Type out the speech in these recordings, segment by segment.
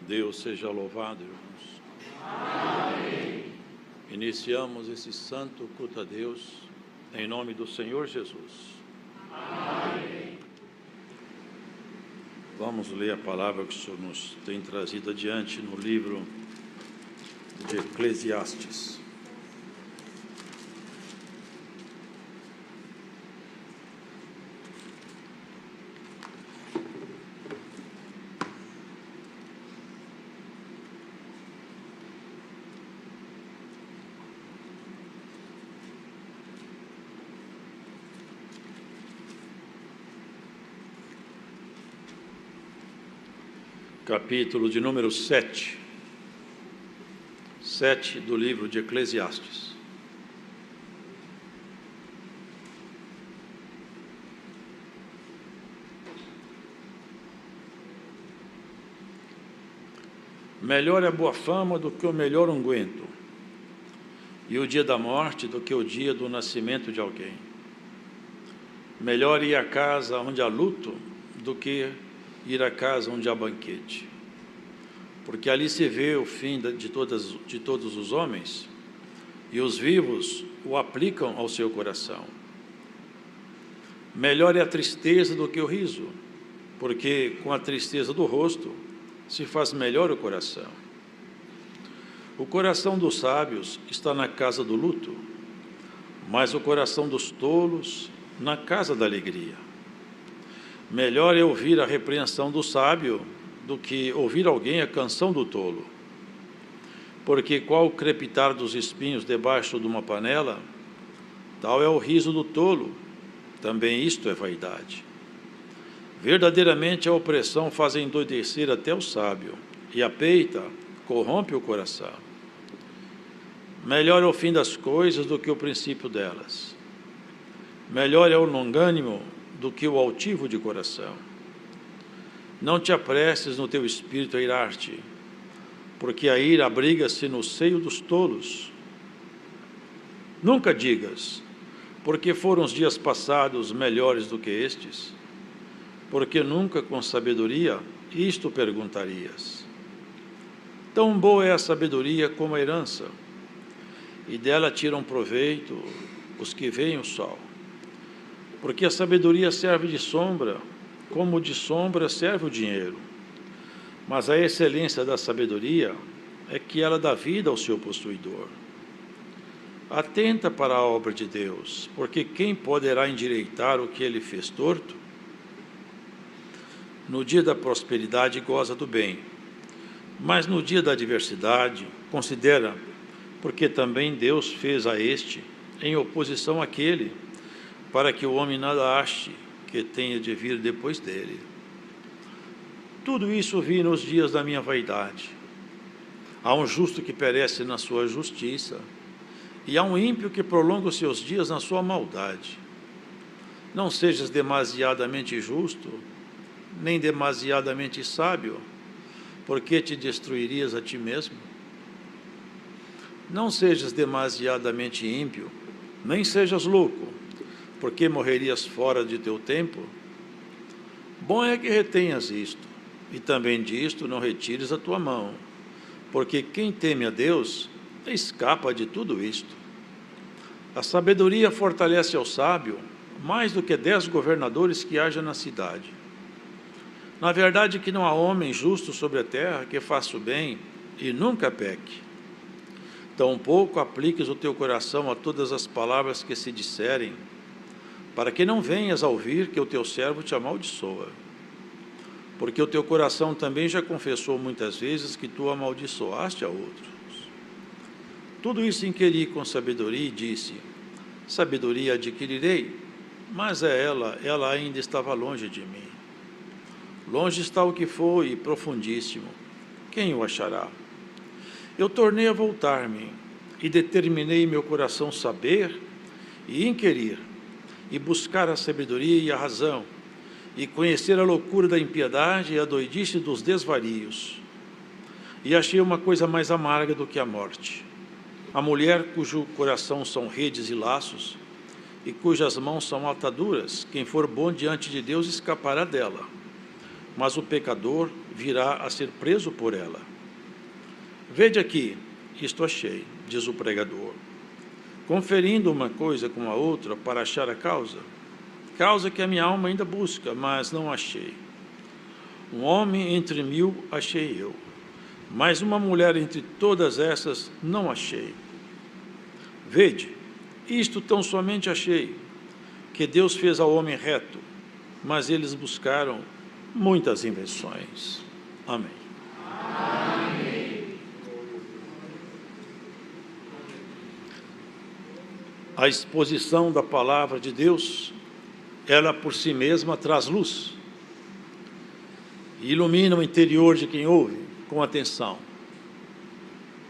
Deus seja louvado, irmãos. Amém. Iniciamos esse santo culto a Deus em nome do Senhor Jesus. Amém. Vamos ler a palavra que o Senhor nos tem trazido adiante no livro de Eclesiastes. Capítulo de número 7 do livro de Eclesiastes. Melhor é a boa fama do que o melhor unguento, e o dia da morte do que o dia do nascimento de alguém. Melhor ir à casa onde há luto do que ir à casa onde há banquete, porque ali se vê o fim de todos os homens, e os vivos o aplicam ao seu coração. Melhor é a tristeza do que o riso, porque com a tristeza do rosto se faz melhor o coração. O coração dos sábios está na casa do luto, mas o coração dos tolos na casa da alegria. Melhor é ouvir a repreensão do sábio do que ouvir alguém a canção do tolo. Porque qual o crepitar dos espinhos debaixo de uma panela, tal é o riso do tolo, também isto é vaidade. Verdadeiramente a opressão faz endoidecer até o sábio, e a peita corrompe o coração. Melhor é o fim das coisas do que o princípio delas. Melhor é o longânimo do que o altivo de coração. Não te apresses no teu espírito a irar-te, porque a ira abriga-se no seio dos tolos. Nunca digas, porque foram os dias passados melhores do que estes, porque nunca com sabedoria isto perguntarias. Tão boa é a sabedoria como a herança, e dela tiram proveito os que veem o sol. Porque a sabedoria serve de sombra, como de sombra serve o dinheiro. Mas a excelência da sabedoria é que ela dá vida ao seu possuidor. Atenta para a obra de Deus, porque quem poderá endireitar o que ele fez torto? No dia da prosperidade goza do bem, mas no dia da adversidade considera, porque também Deus fez a este em oposição àquele, para que o homem nada ache que tenha de vir depois dele. Tudo isso vi nos dias da minha vaidade. Há um justo que perece na sua justiça, e há um ímpio que prolonga os seus dias na sua maldade. Não sejas demasiadamente justo, nem demasiadamente sábio, porque te destruirias a ti mesmo. Não sejas demasiadamente ímpio, nem sejas louco, porque morrerias fora de teu tempo. Bom é que retenhas isto, e também disto não retires a tua mão, porque quem teme a Deus escapa de tudo isto. A sabedoria fortalece ao sábio mais do que 10 governadores que haja na cidade. Na verdade que não há homem justo sobre a terra que faça o bem e nunca peque. Tampouco apliques o teu coração a todas as palavras que se disserem, para que não venhas a ouvir que o teu servo te amaldiçoa. Porque o teu coração também já confessou muitas vezes que tu amaldiçoaste a outros. Tudo isso inquiri com sabedoria e disse, sabedoria adquirirei, mas ela ainda estava longe de mim. Longe está o que foi e profundíssimo, quem o achará? Eu tornei a voltar-me e determinei meu coração saber e inquirir, e buscar a sabedoria e a razão, e conhecer a loucura da impiedade e a doidice dos desvarios. E achei uma coisa mais amarga do que a morte. A mulher cujo coração são redes e laços, e cujas mãos são ataduras, quem for bom diante de Deus escapará dela. mas o pecador virá a ser preso por ela. Vede aqui, isto achei, diz o pregador, conferindo uma coisa com a outra para achar a causa que a minha alma ainda busca, mas não achei. Um homem entre 1000 achei eu, mas uma mulher entre todas essas não achei. Vede, isto tão somente achei, que Deus fez ao homem reto, mas eles buscaram muitas invenções. Amém. Amém. A exposição da palavra de Deus, ela por si mesma traz luz e ilumina o interior de quem ouve com atenção,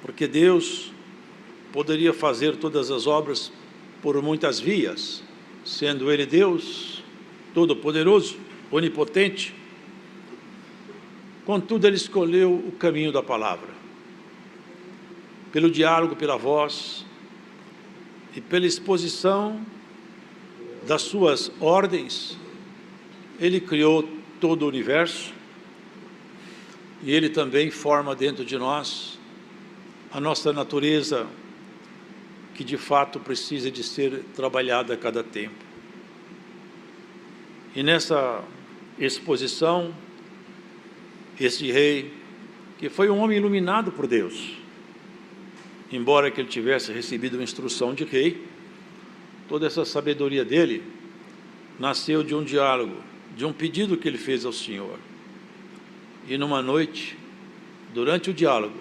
porque Deus poderia fazer todas as obras por muitas vias, sendo Ele Deus, Todo-Poderoso, Onipotente. Contudo, Ele escolheu o caminho da palavra, pelo diálogo, pela voz e pela exposição das suas ordens. Ele criou todo o universo e Ele também forma dentro de nós a nossa natureza, que de fato precisa de ser trabalhada a cada tempo. E nessa exposição, esse rei, que foi um homem iluminado por Deus, embora que ele tivesse recebido uma instrução de rei, toda essa sabedoria dele nasceu de um diálogo, de um pedido que ele fez ao Senhor. E numa noite, durante o diálogo,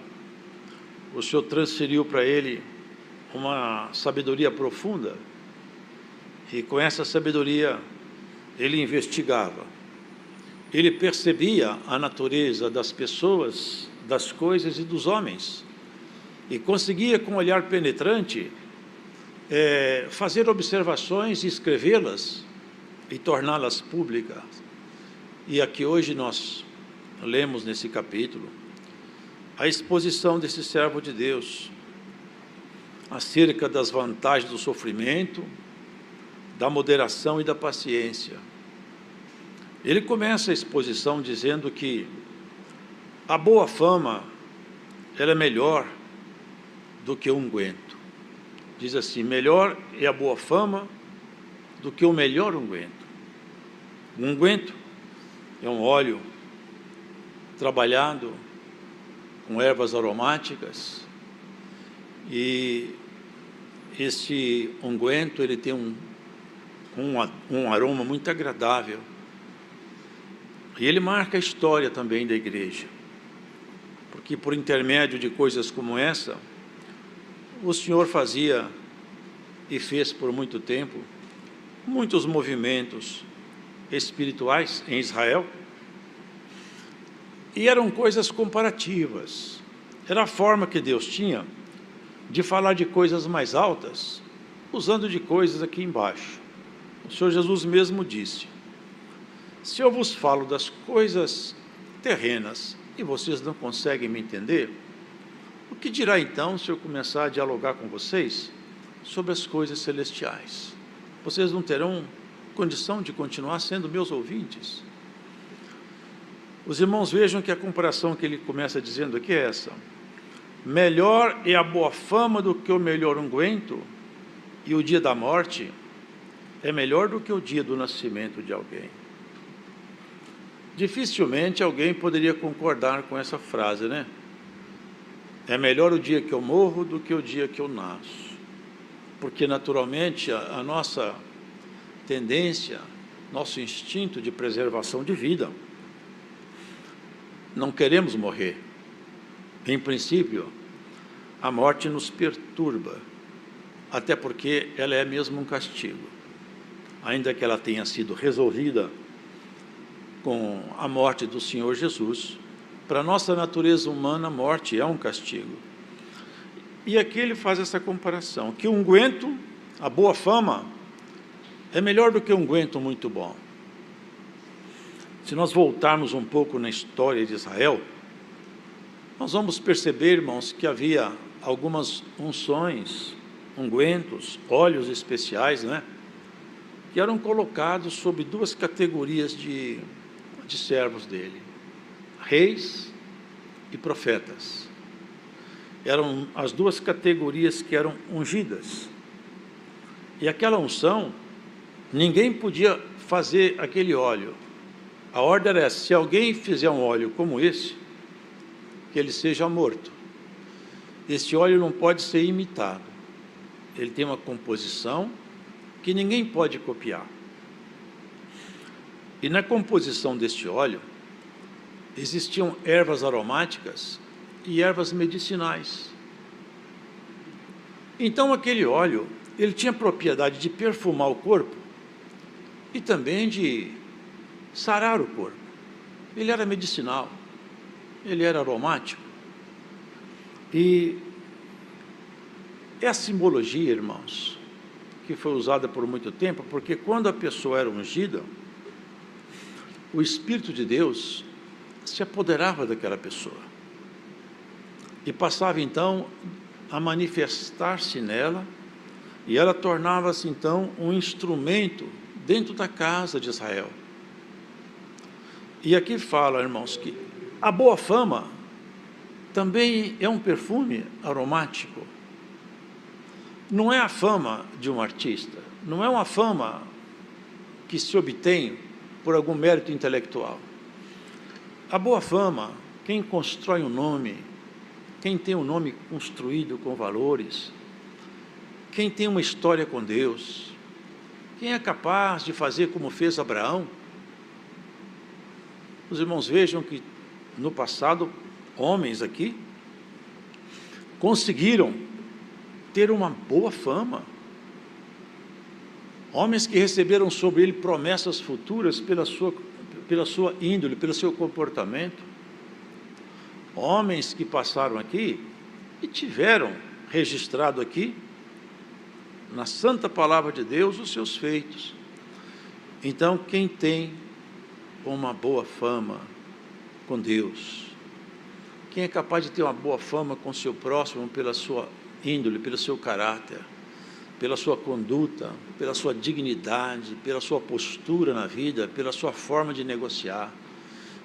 o Senhor transferiu para ele uma sabedoria profunda, e com essa sabedoria ele investigava, ele percebia a natureza das pessoas, das coisas e dos homens, e conseguia com um olhar penetrante fazer observações e escrevê-las e torná-las públicas. E aqui hoje nós lemos nesse capítulo a exposição desse servo de Deus acerca das vantagens do sofrimento, da moderação e da paciência. Ele começa a exposição dizendo que a boa fama, ela é melhor do que o unguento. Diz assim, melhor é a boa fama do que o melhor unguento. O unguento é um óleo trabalhado com ervas aromáticas, e esse unguento ele tem um aroma muito agradável, e ele marca a história também da igreja, porque por intermédio de coisas como essa, o Senhor fazia e fez por muito tempo muitos movimentos espirituais em Israel, e eram coisas comparativas, era a forma que Deus tinha de falar de coisas mais altas, usando de coisas aqui embaixo. O Senhor Jesus mesmo disse, se eu vos falo das coisas terrenas e vocês não conseguem me entender, o que dirá então se eu começar a dialogar com vocês sobre as coisas celestiais? Vocês não terão condição de continuar sendo meus ouvintes? Os irmãos vejam que a comparação que ele começa dizendo aqui é essa: melhor é a boa fama do que o melhor unguento, e o dia da morte é melhor do que o dia do nascimento de alguém. Dificilmente alguém poderia concordar com essa frase, né? É melhor o dia que eu morro do que o dia que eu nasço. Porque naturalmente a nossa tendência, nosso instinto de preservação de vida, não queremos morrer. Em princípio, a morte nos perturba, até porque ela é mesmo um castigo. Ainda que ela tenha sido resolvida com a morte do Senhor Jesus, para a nossa natureza humana, a morte é um castigo. E aqui ele faz essa comparação, que o unguento, a boa fama, é melhor do que um unguento muito bom. Se nós voltarmos um pouco na história de Israel, nós vamos perceber, irmãos, que havia algumas unções, ungüentos, óleos especiais, né, que eram colocados sob duas categorias de de servos dele, reis e profetas. Eram as duas categorias que eram ungidas. E aquela unção, ninguém podia fazer aquele óleo. A ordem era essa: se alguém fizer um óleo como esse, que ele seja morto. Este óleo não pode ser imitado. Ele tem uma composição que ninguém pode copiar. E na composição deste óleo, existiam ervas aromáticas e ervas medicinais. Então, aquele óleo, ele tinha propriedade de perfumar o corpo e também de sarar o corpo. Ele era medicinal, ele era aromático. E é a simbologia, irmãos, que foi usada por muito tempo, porque quando a pessoa era ungida, o Espírito de Deus se apoderava daquela pessoa e passava então a manifestar-se nela, e ela tornava-se então um instrumento dentro da casa de Israel. E aqui fala, irmãos, que a boa fama também é um perfume aromático. Não é a fama de um artista, não é uma fama que se obtém por algum mérito intelectual. A boa fama, quem constrói um nome, quem tem um nome construído com valores, quem tem uma história com Deus, quem é capaz de fazer como fez Abraão. Os irmãos vejam que no passado, homens aqui conseguiram ter uma boa fama. Homens que receberam sobre ele promessas futuras pela sua índole, pelo seu comportamento. Homens que passaram aqui e tiveram registrado aqui, na santa palavra de Deus, os seus feitos. Então, quem tem uma boa fama com Deus, quem é capaz de ter uma boa fama com seu próximo pela sua índole, pelo seu caráter, pela sua conduta, pela sua dignidade, pela sua postura na vida, pela sua forma de negociar,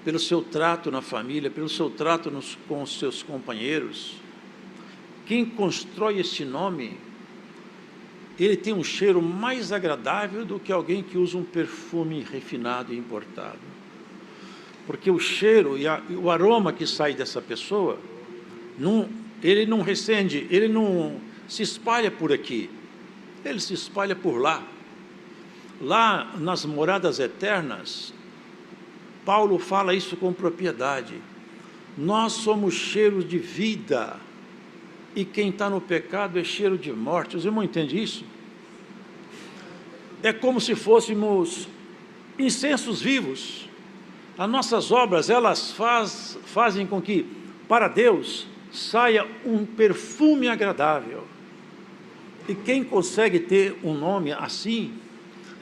pelo seu trato na família, pelo seu trato com os seus companheiros. Quem constrói esse nome, ele tem um cheiro mais agradável do que alguém que usa um perfume refinado e importado. Porque o cheiro e o aroma que sai dessa pessoa, ele não recende, ele não se espalha por aqui, ele se espalha por lá. Lá nas moradas eternas, Paulo fala isso com propriedade. Nós somos cheiros de vida, e quem está no pecado é cheiro de morte. Os irmãos entendem isso? É como se fôssemos incensos vivos. As nossas obras, elas fazem com que, para Deus, saia um perfume agradável. E quem consegue ter um nome assim,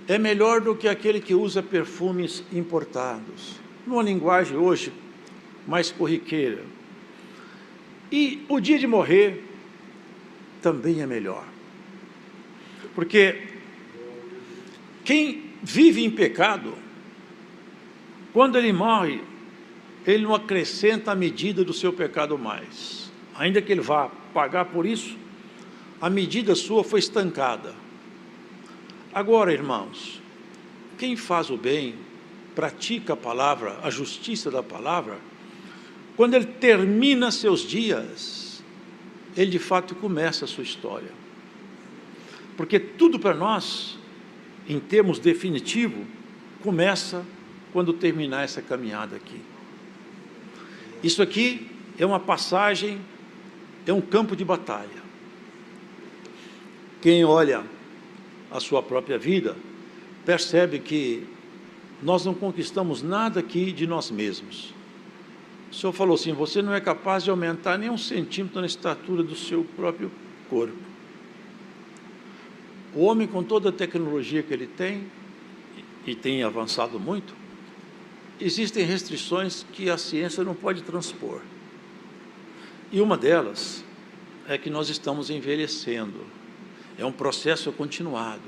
é melhor do que aquele que usa perfumes importados. Numa linguagem hoje mais corriqueira. E o dia de morrer também é melhor. Porque quem vive em pecado, quando ele morre, ele não acrescenta a medida do seu pecado mais. Ainda que ele vá pagar por isso, a medida sua foi estancada. Agora, irmãos, quem faz o bem, pratica a palavra, a justiça da palavra, quando ele termina seus dias, ele de fato começa a sua história. Porque tudo para nós, em termos definitivos, começa quando terminar essa caminhada aqui. Isso aqui é uma passagem, é um campo de batalha. Quem olha a sua própria vida, percebe que nós não conquistamos nada aqui de nós mesmos. O Senhor falou assim: você não é capaz de aumentar nem 1 centímetro na estatura do seu próprio corpo. O homem, com toda a tecnologia que ele tem, e tem avançado muito, existem restrições que a ciência não pode transpor. E uma delas é que nós estamos envelhecendo. É um processo continuado.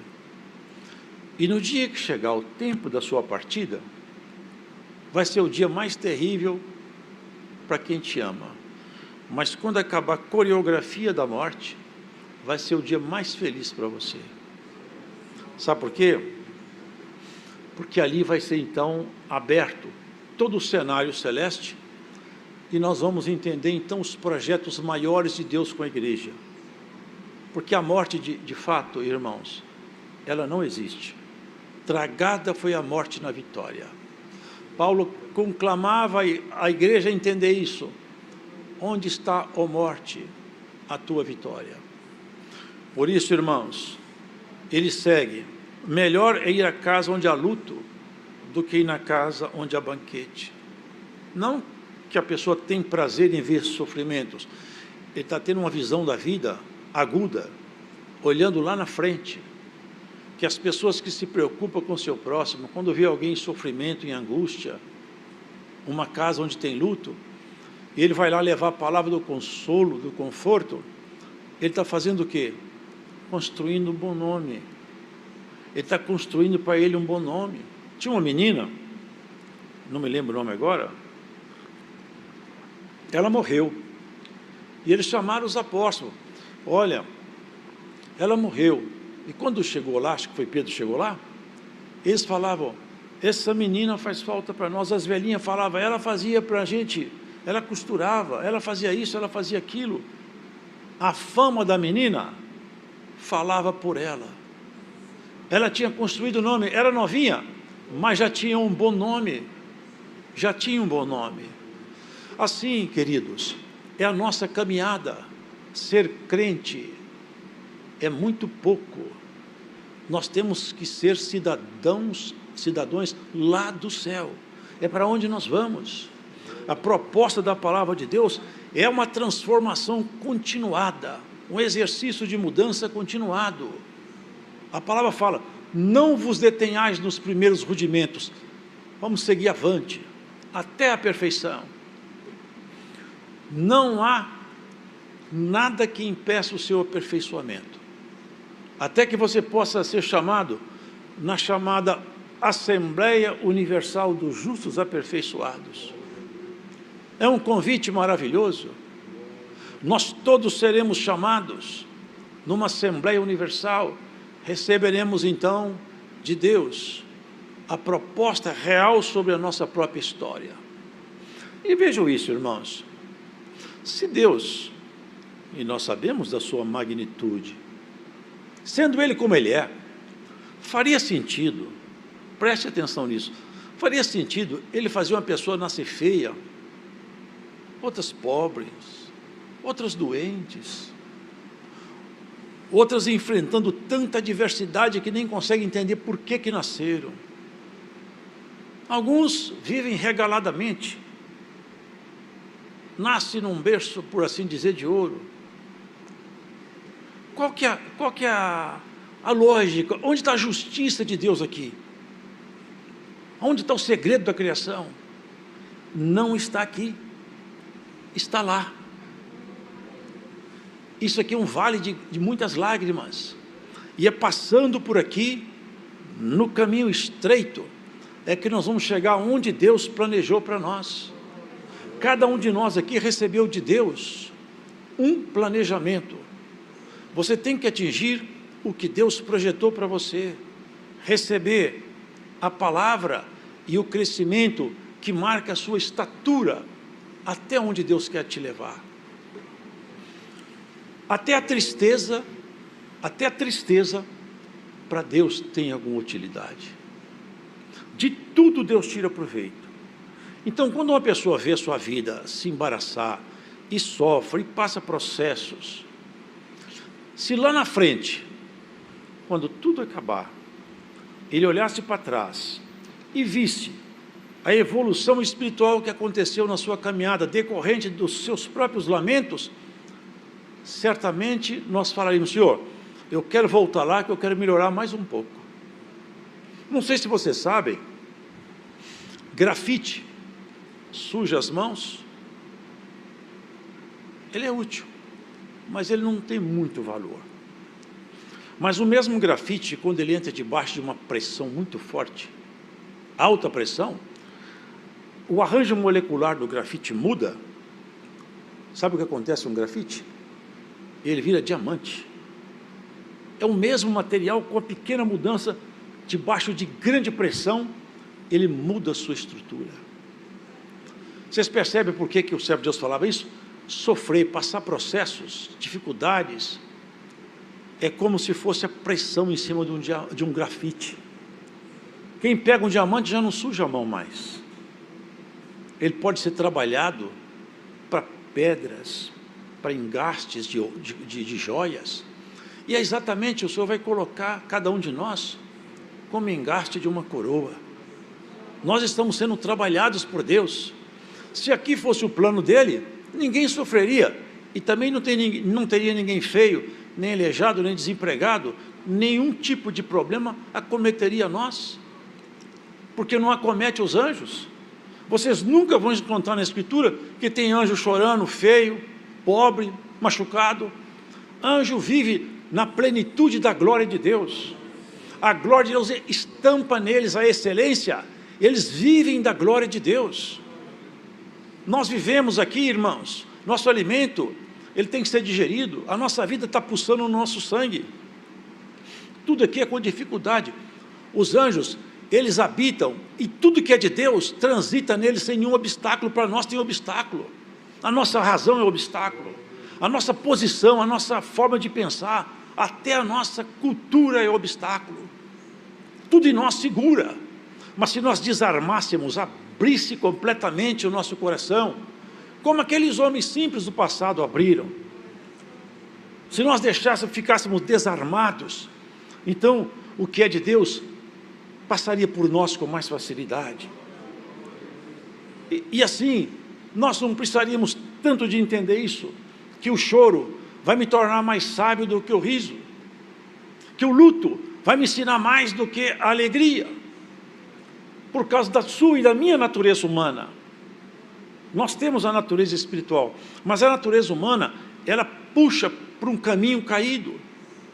E no dia que chegar o tempo da sua partida, vai ser o dia mais terrível para quem te ama. Mas quando acabar a coreografia da morte, vai ser o dia mais feliz para você. Sabe por quê? Porque ali vai ser então aberto todo o cenário celeste e nós vamos entender então os projetos maiores de Deus com a igreja. Porque a morte, de fato, irmãos, ela não existe. Tragada foi a morte na vitória. Paulo conclamava a igreja a entender isso. Onde está, ó morte, a tua vitória? Por isso, irmãos, ele segue. Melhor é ir à casa onde há luto do que ir na casa onde há banquete. Não que a pessoa tem prazer em ver sofrimentos. Ele está tendo uma visão da vida aguda, olhando lá na frente. Que as pessoas que se preocupam com o seu próximo, quando vê alguém em sofrimento, em angústia, uma casa onde tem luto, ele vai lá levar a palavra do consolo, do conforto, ele está fazendo o quê? Construindo um bom nome. Ele está construindo para ele um bom nome. Tinha uma menina, não me lembro o nome agora, ela morreu. E eles chamaram os apóstolos. Olha, ela morreu. E quando chegou lá, acho que foi Pedro que chegou lá, eles falavam, essa menina faz falta para nós. As velhinhas falavam, ela fazia para a gente, ela costurava, ela fazia isso, ela fazia aquilo. A fama da menina falava por ela. Ela tinha construído o nome, era novinha, mas já tinha um bom nome. Já tinha um bom nome. Assim, queridos, é a nossa caminhada. Ser crente é muito pouco. Nós temos que ser cidadãos lá do céu. É para onde nós vamos. A proposta da palavra de Deus é uma transformação continuada, um exercício de mudança continuado. A palavra fala, não vos detenhais nos primeiros rudimentos, vamos seguir avante, até a perfeição. Não há nada que impeça o seu aperfeiçoamento, até que você possa ser chamado na chamada Assembleia Universal dos Justos Aperfeiçoados. É um convite maravilhoso. Nós todos seremos chamados numa Assembleia Universal. Receberemos então de Deus a proposta real sobre a nossa própria história. E vejam isso, irmãos. Se Deus, e nós sabemos da sua magnitude, sendo Ele como Ele é, faria sentido, preste atenção nisso, faria sentido Ele fazer uma pessoa nascer feia, outras pobres, outras doentes, outras enfrentando tanta adversidade que nem conseguem entender por que nasceram. Alguns vivem regaladamente, nascem num berço, por assim dizer, de ouro. Qual que é a lógica? Onde está a justiça de Deus aqui? Onde está o segredo da criação? Não está aqui, está lá. Isso aqui é um vale de muitas lágrimas, e é passando por aqui, no caminho estreito, é que nós vamos chegar onde Deus planejou para nós. Cada um de nós aqui recebeu de Deus um planejamento. Você tem que atingir o que Deus projetou para você, receber a palavra e o crescimento que marca a sua estatura, até onde Deus quer te levar. Até a tristeza, para Deus tem alguma utilidade. De tudo Deus tira proveito. Então, quando uma pessoa vê a sua vida se embaraçar, e sofre, e passa processos, se lá na frente, quando tudo acabar, ele olhasse para trás e visse a evolução espiritual que aconteceu na sua caminhada, decorrente dos seus próprios lamentos, certamente nós falaríamos, Senhor, eu quero voltar lá, que eu quero melhorar mais um pouco. Não sei se vocês sabem, grafite suja as mãos, ele é útil, mas ele não tem muito valor. Mas o mesmo grafite, quando ele entra debaixo de uma pressão muito forte, alta pressão, o arranjo molecular do grafite muda, sabe o que acontece com o grafite? Ele vira diamante. É o mesmo material, com a pequena mudança, debaixo de grande pressão, ele muda a sua estrutura. Vocês percebem por que o servo de Deus falava isso? Sofrer, passar processos, dificuldades, é como se fosse a pressão em cima de um grafite. Quem pega um diamante já não suja a mão mais. Ele pode ser trabalhado para pedras, para engastes de joias. E é exatamente, o Senhor vai colocar cada um de nós como engaste de uma coroa. Nós estamos sendo trabalhados por Deus. Se aqui fosse o plano dele, ninguém sofreria. E também não teria ninguém feio, nem aleijado, nem desempregado. Nenhum tipo de problema acometeria nós. Porque não acomete os anjos. Vocês nunca vão encontrar na Escritura que tem anjo chorando, feio, pobre, machucado. Anjo vive na plenitude da glória de Deus. A glória de Deus estampa neles a excelência. Eles vivem da glória de Deus. Nós vivemos aqui, irmãos, nosso alimento, ele tem que ser digerido, a nossa vida está pulsando no nosso sangue. Tudo aqui é com dificuldade. Os anjos, eles habitam, e tudo que é de Deus, transita neles sem nenhum obstáculo. Para nós tem obstáculo. A nossa razão é obstáculo. A nossa posição, a nossa forma de pensar, até a nossa cultura é obstáculo. Tudo em nós segura. Mas se nós desarmássemos, abrisse completamente o nosso coração, como aqueles homens simples do passado abriram, se nós ficássemos desarmados, então o que é de Deus passaria por nós com mais facilidade. E assim, nós não precisaríamos tanto de entender isso, que o choro vai me tornar mais sábio do que o riso, que o luto vai me ensinar mais do que a alegria, por causa da sua e da minha natureza humana. Nós temos a natureza espiritual, mas a natureza humana, ela puxa para um caminho caído,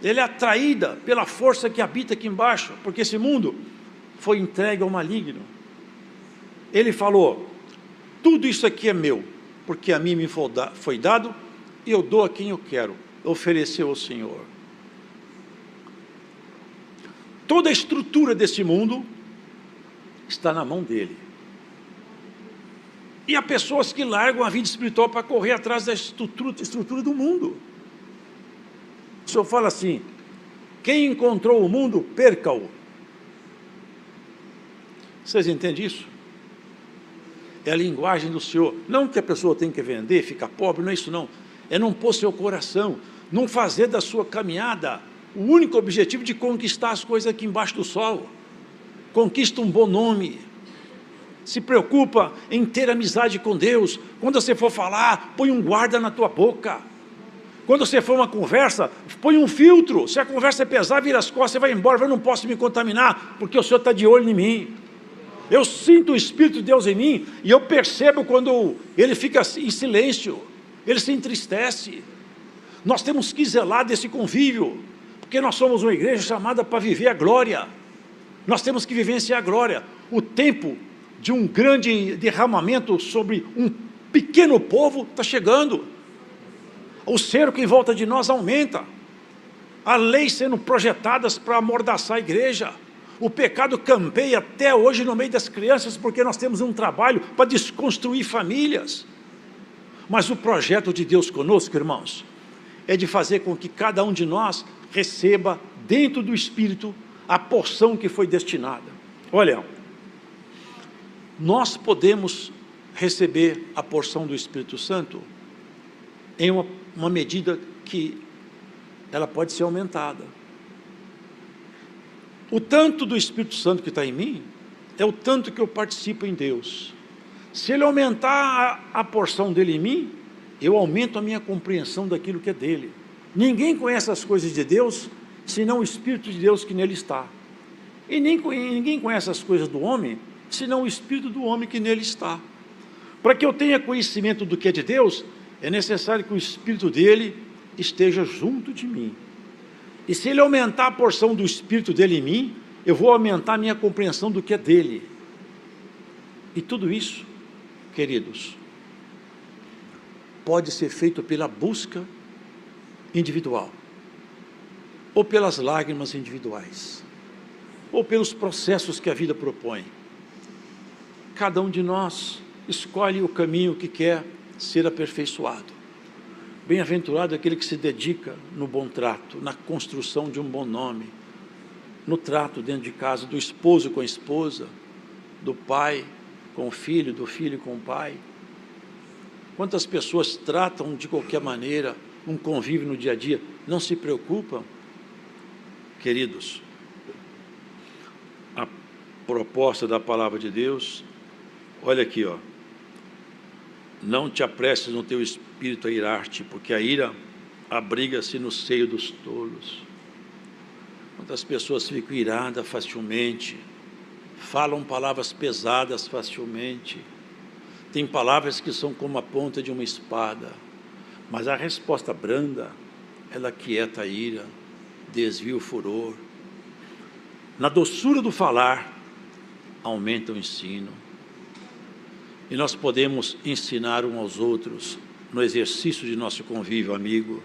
ela é atraída pela força que habita aqui embaixo, porque esse mundo foi entregue ao maligno. Ele falou, tudo isso aqui é meu, porque a mim me foi dado, e eu dou a quem eu quero, ofereceu ao Senhor. Toda a estrutura desse mundo está na mão dele. E há pessoas que largam a vida espiritual para correr atrás da estrutura do mundo. O Senhor fala assim, quem encontrou o mundo, perca-o. Vocês entendem isso? É a linguagem do Senhor. Não que a pessoa tem que vender, ficar pobre, não é isso não. É não pôr seu coração, não fazer da sua caminhada o único objetivo de conquistar as coisas aqui embaixo do sol. Conquista um bom nome. Se preocupa em ter amizade com Deus. Quando você for falar, põe um guarda na tua boca. Quando você for uma conversa, põe um filtro. Se a conversa é pesada, vira as costas, você vai embora. Eu não posso me contaminar, porque o Senhor está de olho em mim. Eu sinto o Espírito de Deus em mim, e eu percebo quando ele fica em silêncio, ele se entristece. Nós temos que zelar desse convívio, porque nós somos uma igreja chamada para viver a glória. Nós temos que vivenciar a glória. O tempo de um grande derramamento sobre um pequeno povo está chegando. O cerco em volta de nós aumenta. Há leis sendo projetadas para amordaçar a igreja. O pecado campeia até hoje no meio das crianças, porque nós temos um trabalho para desconstruir famílias. Mas o projeto de Deus conosco, irmãos, é de fazer com que cada um de nós receba dentro do Espírito a porção que foi destinada. Olha, nós podemos receber a porção do Espírito Santo em uma medida que ela pode ser aumentada. O tanto do Espírito Santo que está em mim é o tanto que eu participo em Deus. Se ele aumentar a porção dele em mim, eu aumento a minha compreensão daquilo que é dele. Ninguém conhece as coisas de Deus, senão o Espírito de Deus que nele está. E ninguém conhece as coisas do homem, senão o Espírito do homem que nele está. Para que eu tenha conhecimento do que é de Deus, é necessário que o Espírito dele esteja junto de mim. E se ele aumentar a porção do Espírito dele em mim, eu vou aumentar a minha compreensão do que é dele. E tudo isso queridos, pode ser feito pela busca individual, ou pelas lágrimas individuais, ou pelos processos que a vida propõe. Cada um de nós escolhe o caminho que quer ser aperfeiçoado. Bem-aventurado aquele que se dedica no bom trato, na construção de um bom nome, no trato dentro de casa, do esposo com a esposa, do pai com o filho, do filho com o pai. Quantas pessoas tratam de qualquer maneira um convívio no dia a dia, não se preocupam? Queridos, a proposta da palavra de Deus, olha aqui, ó. Não te apresses no teu espírito a irar-te, porque a ira abriga-se no seio dos tolos. Quantas pessoas ficam iradas facilmente, falam palavras pesadas facilmente, tem palavras que são como a ponta de uma espada, mas a resposta branda, ela quieta a ira, desvia o furor. Na doçura do falar, aumenta o ensino. E nós podemos ensinar uns aos outros no exercício de nosso convívio amigo.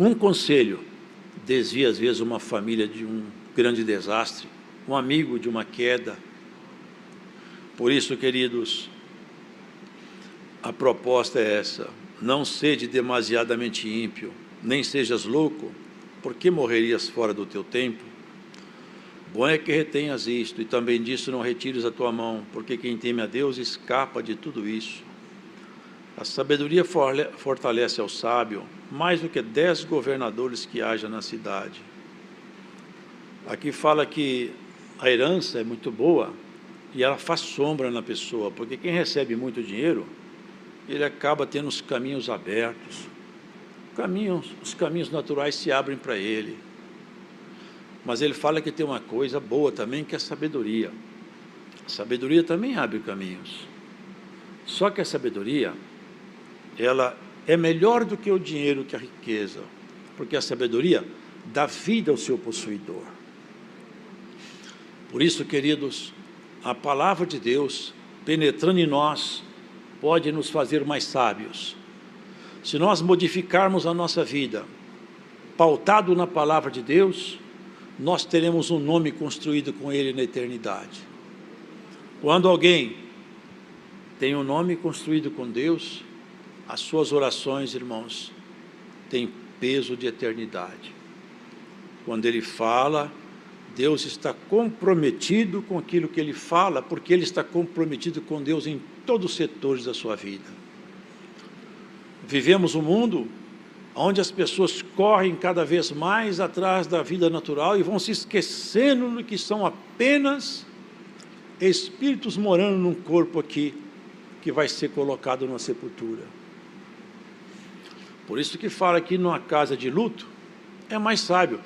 Um conselho desvia às vezes uma família de um grande desastre, um amigo de uma queda. Por isso, queridos, a proposta é essa: não sede demasiadamente ímpio, nem sejas louco, porque morrerias fora do teu tempo. Bom é que retenhas isto, e também disso não retires a tua mão, porque quem teme a Deus escapa de tudo isso. A sabedoria fortalece ao sábio, mais do que 10 governadores que haja na cidade. Aqui fala que a herança é muito boa, e ela faz sombra na pessoa, porque quem recebe muito dinheiro, ele acaba tendo os caminhos abertos, os caminhos naturais se abrem para ele. Mas ele fala que tem uma coisa boa também, que é a sabedoria. A sabedoria também abre caminhos. Só que a sabedoria, ela é melhor do que o dinheiro, que a riqueza, porque a sabedoria dá vida ao seu possuidor. Por isso, queridos, a palavra de Deus, penetrando em nós, pode nos fazer mais sábios. Se nós modificarmos a nossa vida, pautado na palavra de Deus, nós teremos um nome construído com Ele na eternidade. Quando alguém tem um nome construído com Deus, as suas orações, irmãos, têm peso de eternidade. Quando ele fala, Deus está comprometido com aquilo que ele fala, porque ele está comprometido com Deus em todos os setores da sua vida. Vivemos um mundo onde as pessoas correm cada vez mais atrás da vida natural e vão se esquecendo de que são apenas espíritos morando num corpo aqui, que vai ser colocado na sepultura. Por isso que fala aqui numa casa de luto, é mais sábio.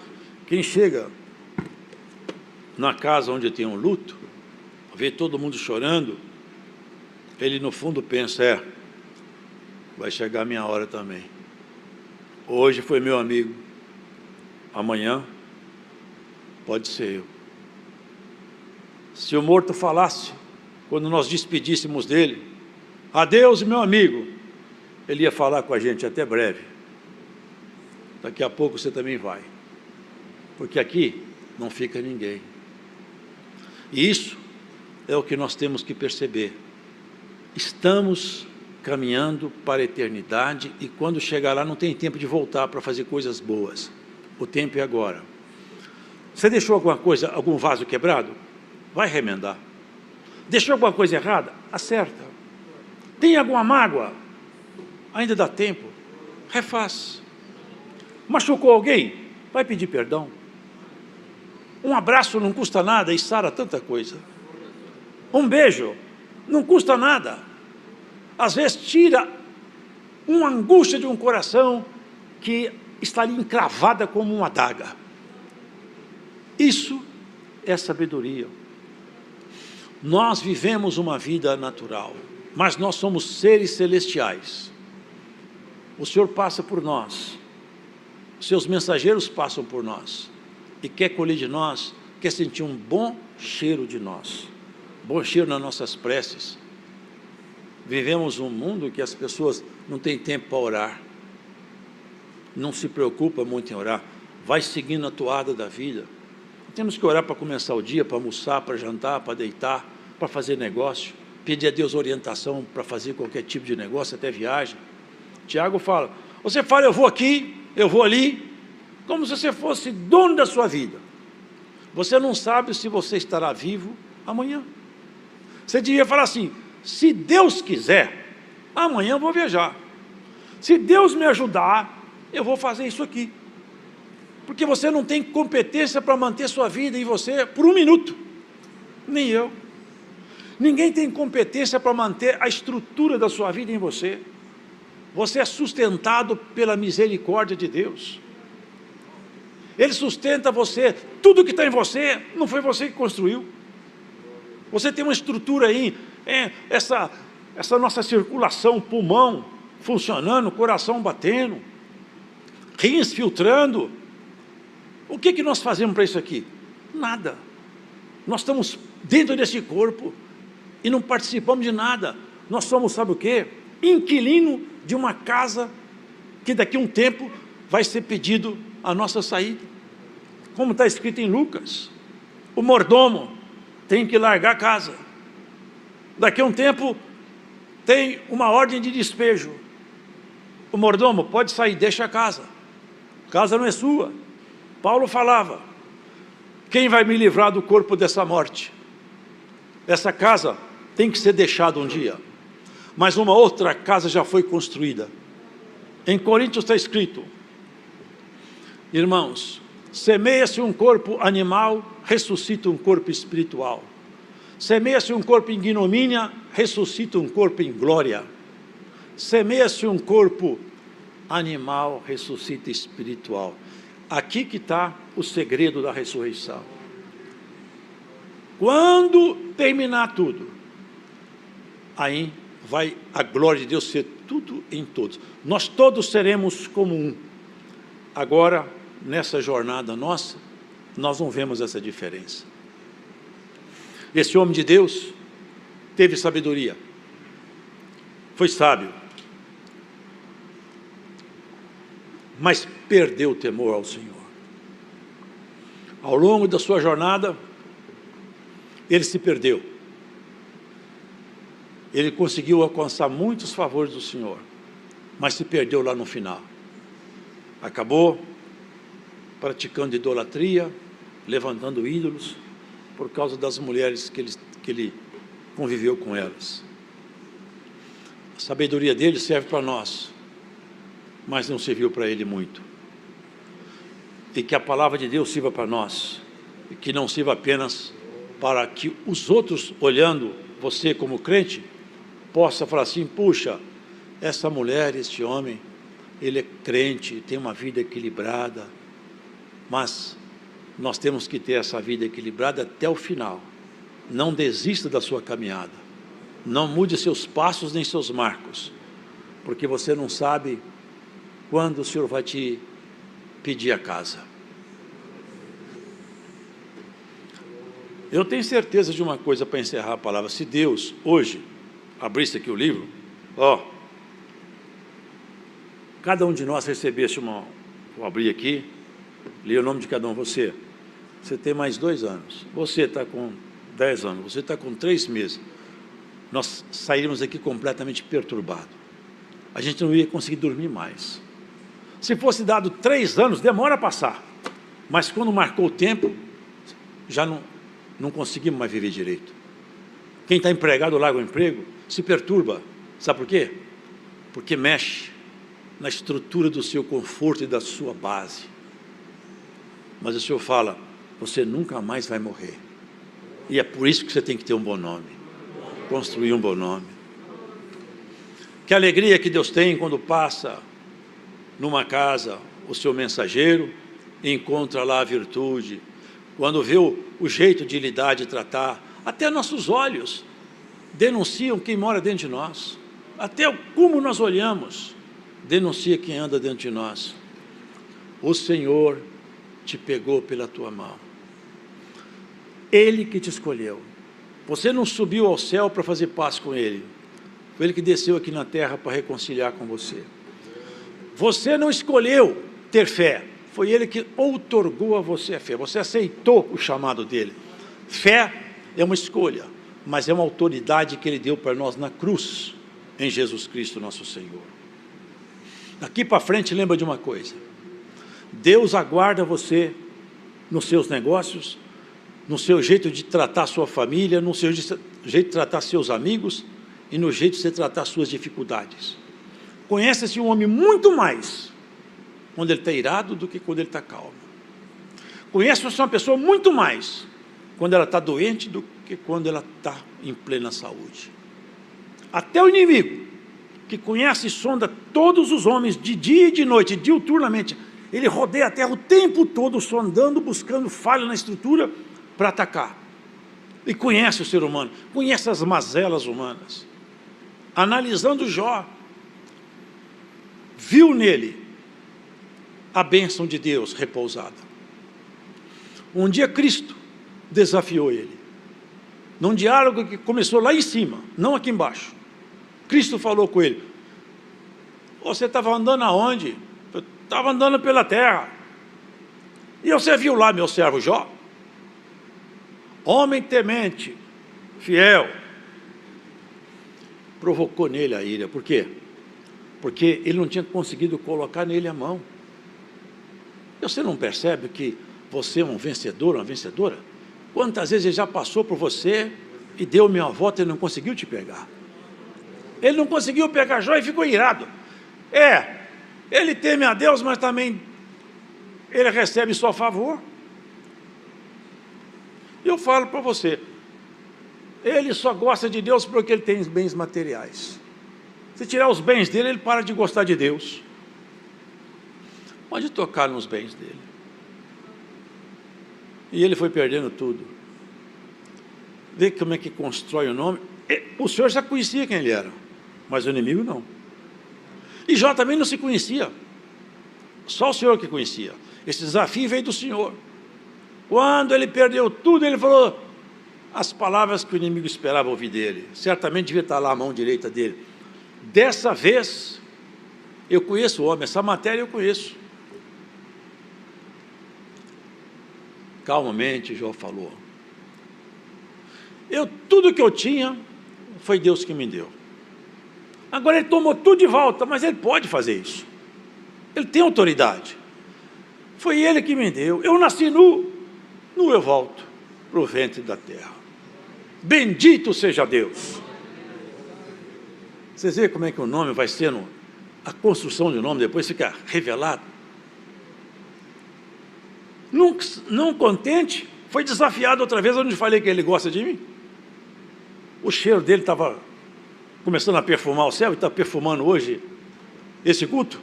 Quem chega na casa onde tem um luto, vê todo mundo chorando, ele no fundo pensa, vai chegar a minha hora também. Hoje foi meu amigo, amanhã pode ser eu. Se o morto falasse, quando nós despedíssemos dele, adeus, meu amigo, ele ia falar com a gente até breve. Daqui a pouco você também vai, porque aqui não fica ninguém. E isso é o que nós temos que perceber. Estamos caminhando para a eternidade, e quando chegar lá não tem tempo de voltar para fazer coisas boas. O tempo é agora. Você deixou alguma coisa, algum vaso quebrado? Vai remendar. Deixou alguma coisa errada? Acerta. Tem alguma mágoa? Ainda dá tempo. Refaz. Machucou alguém? Vai pedir perdão. Um abraço não custa nada e sara tanta coisa. Um beijo não custa nada. Às vezes tira uma angústia de um coração que está ali encravada como uma adaga. Isso é sabedoria. Nós vivemos uma vida natural, mas nós somos seres celestiais. O Senhor passa por nós, os seus mensageiros passam por nós, e quer colher de nós, quer sentir um bom cheiro de nós, bom cheiro nas nossas preces, Vivemos um mundo que as pessoas não têm tempo para orar, não se preocupa muito em orar, vai seguindo a toada da vida. Temos que orar para começar o dia, para almoçar, para jantar, para deitar, para fazer negócio, pedir a Deus orientação para fazer qualquer tipo de negócio, até viagem. Tiago fala, você fala, eu vou aqui, eu vou ali, como se você fosse dono da sua vida. Você não sabe se você estará vivo amanhã. Você devia falar assim, se Deus quiser, amanhã eu vou viajar. Se Deus me ajudar, eu vou fazer isso aqui. Porque você não tem competência para manter sua vida em você por um minuto. Nem eu. Ninguém tem competência para manter a estrutura da sua vida em você. Você é sustentado pela misericórdia de Deus. Ele sustenta você. Tudo que está em você, não foi você que construiu. Você tem uma estrutura aí, essa nossa circulação, pulmão funcionando, coração batendo, rins filtrando. O que nós fazemos para isso aqui? Nada. Nós estamos dentro desse corpo e não participamos de nada. Nós somos, sabe o quê? Inquilino de uma casa que daqui a um tempo vai ser pedido a nossa saída. Como está escrito em Lucas, o mordomo tem que largar a casa. Daqui a um tempo tem uma ordem de despejo. O mordomo pode sair, deixa a casa. A casa não é sua. Paulo falava, quem vai me livrar do corpo dessa morte? Essa casa tem que ser deixada um dia. Mas uma outra casa já foi construída. Em Coríntios está escrito, irmãos, semeia-se um corpo animal, ressuscita um corpo espiritual. Semeia-se um corpo em ignomínia, ressuscita um corpo em glória. Semeia-se um corpo animal, ressuscita espiritual. Aqui que está o segredo da ressurreição. Quando terminar tudo, aí vai a glória de Deus ser tudo em todos. Nós todos seremos como um. Agora, nessa jornada nossa, nós não vemos essa diferença. Esse homem de Deus teve sabedoria, foi sábio, mas perdeu o temor ao Senhor. Ao longo da sua jornada, ele se perdeu. Ele conseguiu alcançar muitos favores do Senhor, mas se perdeu lá no final. Acabou praticando idolatria, levantando ídolos, por causa das mulheres que ele conviveu com elas. A sabedoria dele serve para nós, mas não serviu para ele muito. E que a palavra de Deus sirva para nós, e que não sirva apenas para que os outros, olhando você como crente, possa falar assim, puxa, essa mulher, este homem, ele é crente, tem uma vida equilibrada, mas nós temos que ter essa vida equilibrada até o final. Não desista da sua caminhada, não mude seus passos nem seus marcos, porque você não sabe quando o Senhor vai te pedir a casa. Eu tenho certeza de uma coisa para encerrar a palavra. Se Deus hoje abrisse aqui o livro, cada um de nós recebesse vou abrir aqui, li o nome de cada um. Você tem mais 2 anos, você está com 10 anos, você está com 3 meses, nós sairíamos aqui completamente perturbados, a gente não ia conseguir dormir mais. Se fosse dado 3 anos, demora a passar, mas quando marcou o tempo, já não conseguimos mais viver direito. Quem está empregado larga o emprego, se perturba, sabe por quê? Porque mexe na estrutura do seu conforto e da sua base. Mas o Senhor fala, você nunca mais vai morrer, e é por isso que você tem que ter um bom nome, construir um bom nome. Que alegria que Deus tem quando passa numa casa o seu mensageiro e encontra lá a virtude, quando vê o jeito de lidar, de tratar, até nossos olhos denunciam quem mora dentro de nós, até como nós olhamos denuncia quem anda dentro de nós. O Senhor te pegou pela tua mão, Ele que te escolheu. Você não subiu ao céu para fazer paz com Ele, Foi Ele que desceu aqui na terra para reconciliar com você. Você não escolheu ter fé, foi Ele que outorgou a você a fé. Você aceitou o chamado dEle. Fé é uma escolha, mas é uma autoridade que Ele deu para nós na cruz, em Jesus Cristo nosso Senhor. Daqui para frente, lembra de uma coisa: Deus aguarda você nos seus negócios, no seu jeito de tratar sua família, no seu jeito de tratar seus amigos e no jeito de você tratar suas dificuldades. Conhece-se um homem muito mais quando ele está irado do que quando ele está calmo. Conhece-se uma pessoa muito mais quando ela está doente do que quando ela está em plena saúde. Até o inimigo, que conhece e sonda todos os homens de dia e de noite, diuturnamente, ele rodeia a terra o tempo todo, sondando, buscando falha na estrutura para atacar. E conhece o ser humano, conhece as mazelas humanas. Analisando Jó, viu nele a bênção de Deus repousada. Um dia Cristo desafiou ele, num diálogo que começou lá em cima, não aqui embaixo. Cristo falou com ele: você estava andando aonde? Eu estava andando pela terra. E você viu lá meu servo Jó? Homem temente, fiel. Provocou nele a ira. Por quê? Porque ele não tinha conseguido colocar nele a mão. Você não percebe que você é um vencedor, uma vencedora? Quantas vezes ele já passou por você e deu meia volta e não conseguiu te pegar? Ele não conseguiu pegar Jó e ficou irado. Ele teme a Deus, mas também ele recebe só favor. Eu falo para você, ele só gosta de Deus porque ele tem bens materiais. Se tirar os bens dele, ele para de gostar de Deus. Pode tocar nos bens dele. E ele foi perdendo tudo. Vê como é que constrói o nome. O Senhor já conhecia quem ele era, mas o inimigo não. E Jó também não se conhecia. Só o Senhor que conhecia. Esse desafio veio do Senhor. Quando ele perdeu tudo, ele falou as palavras que o inimigo esperava ouvir dele. Certamente devia estar lá a mão direita dele. Dessa vez, eu conheço o homem, essa matéria eu conheço. Calmamente, Jó falou: tudo que eu tinha, foi Deus que me deu. Agora ele tomou tudo de volta, mas ele pode fazer isso. Ele tem autoridade. Foi ele que me deu. Eu nasci nu eu volto para o ventre da terra. Bendito seja Deus. Vocês veem como é que o nome vai sendo, a construção de nome depois fica revelado. Não contente, foi desafiado outra vez, onde falei que ele gosta de mim. O cheiro dele estava começando a perfumar o céu, e está perfumando hoje esse culto.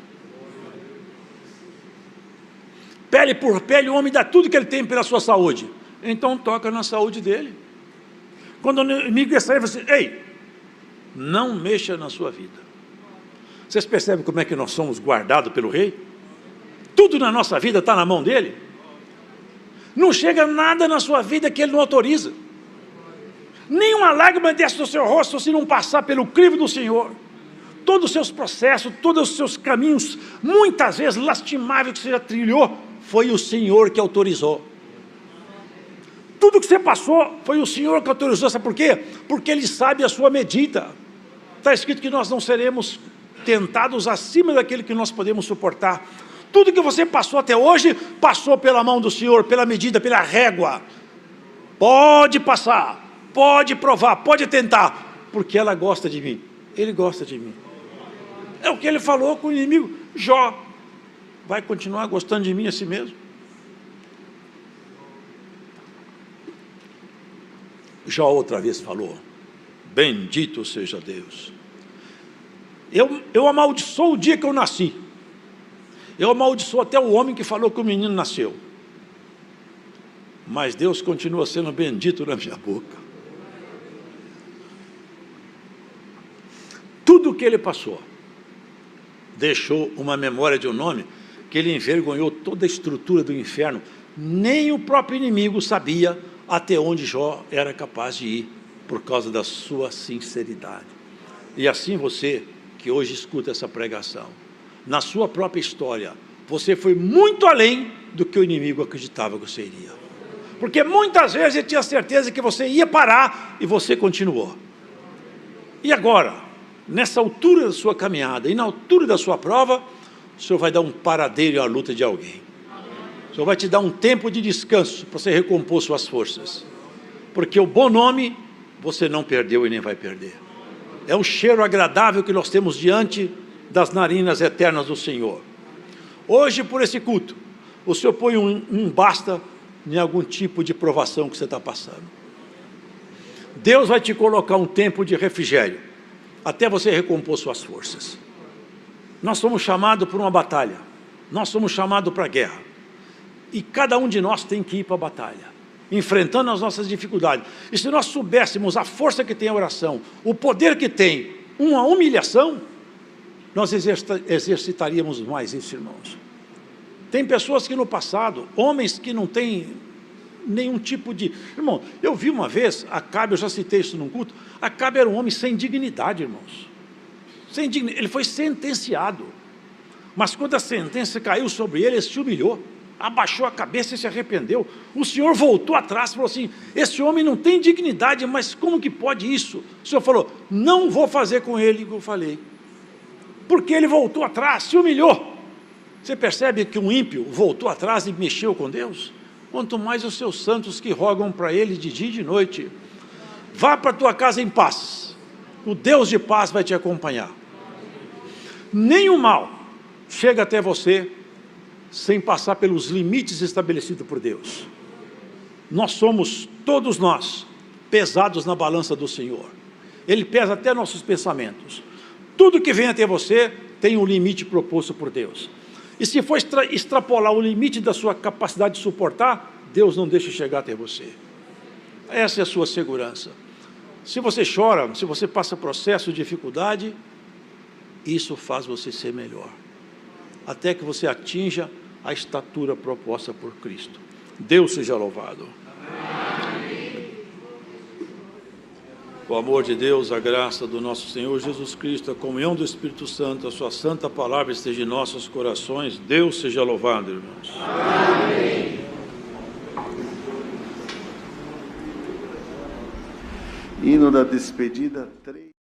Pele por pele, o homem dá tudo que ele tem pela sua saúde. Então toca na saúde dele. Quando o inimigo ia sair, você: ei, não mexa na sua vida. Vocês percebem como é que nós somos guardados pelo rei? Tudo na nossa vida está na mão dele. Não chega nada na sua vida que ele não autoriza. Nenhuma lágrima desce do seu rosto se não passar pelo crivo do Senhor. Todos os seus processos, todos os seus caminhos, muitas vezes lastimáveis que você já trilhou, foi o Senhor que autorizou. Tudo que você passou, foi o Senhor que autorizou. Sabe por quê? Porque Ele sabe a sua medida. Está escrito que nós não seremos tentados acima daquele que nós podemos suportar. Tudo que você passou até hoje, passou pela mão do Senhor, pela medida, pela régua. Pode passar, pode provar, pode tentar, porque ela gosta de mim. Ele gosta de mim. É o que ele falou com o inimigo. Jó vai continuar gostando de mim assim mesmo? Jó outra vez falou: bendito seja Deus. Eu amaldiçoo o dia que eu nasci. Eu amaldiçoo até o homem que falou que o menino nasceu. Mas Deus continua sendo bendito na minha boca. Tudo que ele passou deixou uma memória de um nome que ele envergonhou toda a estrutura do inferno. Nem o próprio inimigo sabia até onde Jó era capaz de ir, por causa da sua sinceridade. E assim você, que hoje escuta essa pregação, na sua própria história, você foi muito além do que o inimigo acreditava que você iria. Porque muitas vezes ele tinha certeza que você ia parar e você continuou. E agora, nessa altura da sua caminhada e na altura da sua prova, o Senhor vai dar um paradeiro à luta de alguém. O Senhor vai te dar um tempo de descanso para você recompor suas forças. Porque o bom nome você não perdeu e nem vai perder. É um cheiro agradável que nós temos diante das narinas eternas do Senhor. Hoje, por esse culto, o Senhor põe um basta em algum tipo de provação que você está passando. Deus vai te colocar um tempo de refrigério, até você recompor suas forças. Nós somos chamados para uma batalha, nós somos chamados para a guerra, e cada um de nós tem que ir para a batalha, enfrentando as nossas dificuldades. E se nós soubéssemos a força que tem a oração, o poder que tem uma humilhação, nós exercitaríamos mais isso, irmãos. Tem pessoas que no passado, homens que não têm nenhum tipo de... Irmão, eu vi uma vez, Acabe, eu já citei isso num culto, Acabe era um homem sem dignidade, irmãos. Sem dignidade, ele foi sentenciado. Mas quando a sentença caiu sobre ele, ele se humilhou, abaixou a cabeça e se arrependeu. O Senhor voltou atrás e falou assim, esse homem não tem dignidade, mas como que pode isso? O Senhor falou, não vou fazer com ele o que eu falei. Porque ele voltou atrás, se humilhou. Você percebe que um ímpio voltou atrás e mexeu com Deus? Quanto mais os seus santos que rogam para ele de dia e de noite. Vá para a tua casa em paz. O Deus de paz vai te acompanhar. Nenhum mal chega até você sem passar pelos limites estabelecidos por Deus. Nós somos, todos nós, pesados na balança do Senhor. Ele pesa até nossos pensamentos. Tudo que vem até você tem um limite proposto por Deus. E se for extrapolar o limite da sua capacidade de suportar, Deus não deixa chegar até você. Essa é a sua segurança. Se você chora, se você passa processo de dificuldade, isso faz você ser melhor. Até que você atinja a estatura proposta por Cristo. Deus seja louvado. O amor de Deus, a graça do nosso Senhor Jesus Cristo, a comunhão do Espírito Santo, a sua santa palavra esteja em nossos corações. Deus seja louvado, irmãos. Amém. Hino da despedida 3.